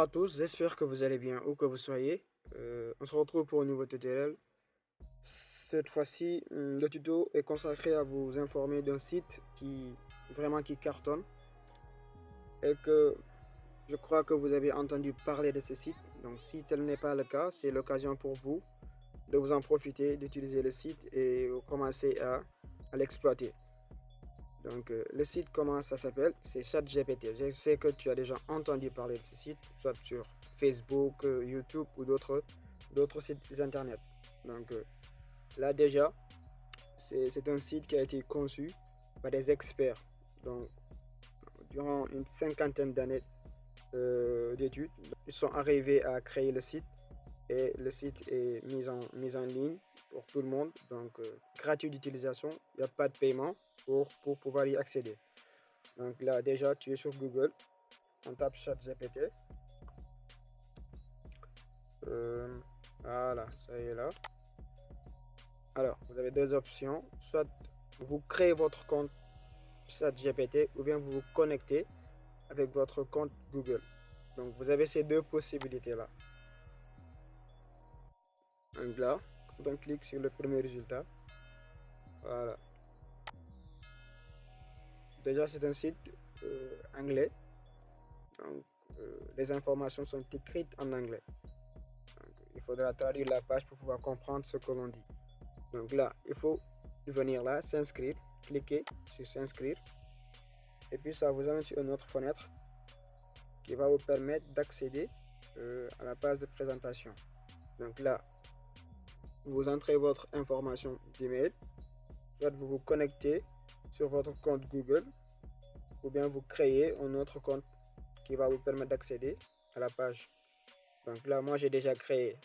tous, j'espère que vous allez bien où que vous soyez. On se retrouve pour un nouveau tutoriel. Cette fois-ci, le tuto est consacré à vous informer d'un site qui cartonne et que je crois que vous avez entendu parler de ce site. Donc si tel n'est pas le cas, c'est l'occasion pour vous de vous en profiter, d'utiliser le site et commencer à l'exploiter. Donc le site, comment ça s'appelle? C'est ChatGPT. Je sais que tu as déjà entendu parler de ce site, soit sur Facebook, YouTube ou d'autres sites internet. Donc là déjà, c'est un site qui a été conçu par des experts. Donc durant une cinquantaine d'années d'études, ils sont arrivés à créer le site et le site est mis en ligne pour tout le monde. Donc gratuit d'utilisation, il n'y a pas de paiement pour pouvoir y accéder. Donc là déjà tu es sur Google, on tape ChatGPT. Voilà, ça y est là. Alors vous avez deux options, soit vous créez votre compte ChatGPT ou bien vous vous connectez avec votre compte Google. Donc vous avez ces deux possibilités là. Donc là, quand on clique sur le premier résultat, voilà. Déjà c'est un site anglais. Donc les informations sont écrites en anglais. Donc, il faudra traduire la page pour pouvoir comprendre ce que l'on dit. Donc là, il faut venir là, s'inscrire, cliquer sur s'inscrire. Et puis ça vous amène sur une autre fenêtre qui va vous permettre d'accéder à la page de présentation. Donc là, vous entrez votre information d'email, soit vous vous connectez sur votre compte Google, ou bien vous créez un autre compte qui va vous permettre d'accéder à la page. Donc là, moi j'ai déjà créé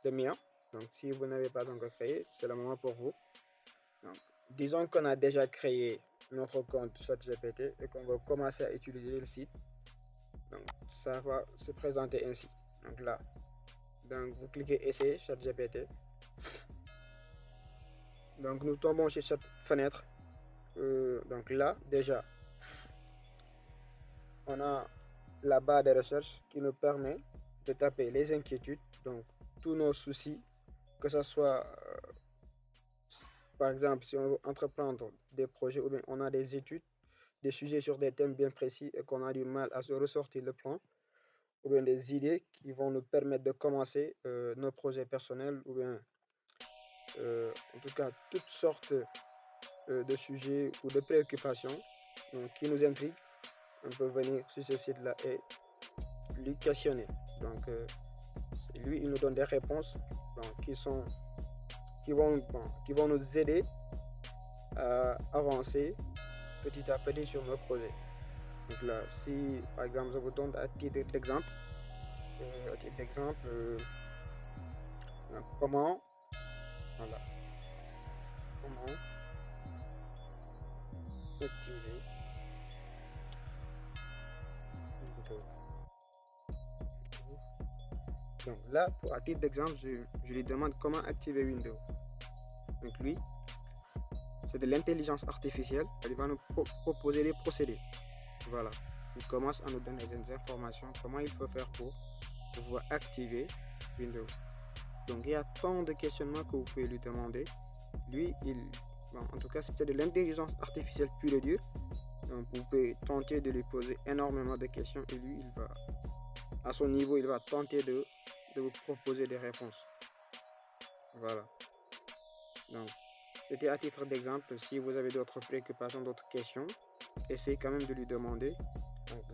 le mien. Donc si vous n'avez pas encore créé, c'est le moment pour vous. Donc, disons qu'on a déjà créé notre compte ChatGPT et qu'on va commencer à utiliser le site. Donc ça va se présenter ainsi. Donc là, donc vous cliquez essayer ChatGPT. Donc nous tombons sur cette fenêtre. Donc là déjà, on a la barre de recherche qui nous permet de taper les inquiétudes, donc tous nos soucis, que ce soit par exemple si on veut entreprendre des projets ou bien on a des études, des sujets sur des thèmes bien précis et qu'on a du mal à se ressortir le plan, ou bien des idées qui vont nous permettre de commencer nos projets personnels, ou bien en tout cas toutes sortes de sujets ou de préoccupations donc, qui nous intriguent. On peut venir sur ce site là et lui questionner. Donc lui il nous donne des réponses donc, qui vont nous aider à avancer petit à petit sur nos projets. Donc là, si par exemple je vous donne à titre d'exemple, comment, voilà, comment activer Windows. Donc là, à titre d'exemple, je lui demande comment activer Windows. Donc lui, c'est de l'intelligence artificielle. Elle va nous proposer les procédés. Voilà. Il commence à nous donner des informations, comment il faut faire pour pouvoir activer Windows. Donc il y a tant de questionnements que vous pouvez lui demander. Lui, en tout cas, c'est de l'intelligence artificielle pure et dure. Donc vous pouvez tenter de lui poser énormément de questions et lui, à son niveau, il va tenter de vous proposer des réponses. Voilà. Donc, c'était à titre d'exemple. Si vous avez d'autres préoccupations, d'autres questions, essayez quand même de lui demander.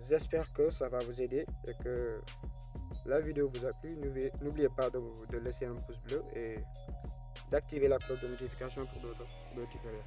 J'espère que ça va vous aider et que la vidéo vous a plu. N'oubliez pas de laisser un pouce bleu et d'activer la cloche de notification pour d'autres tutoriels.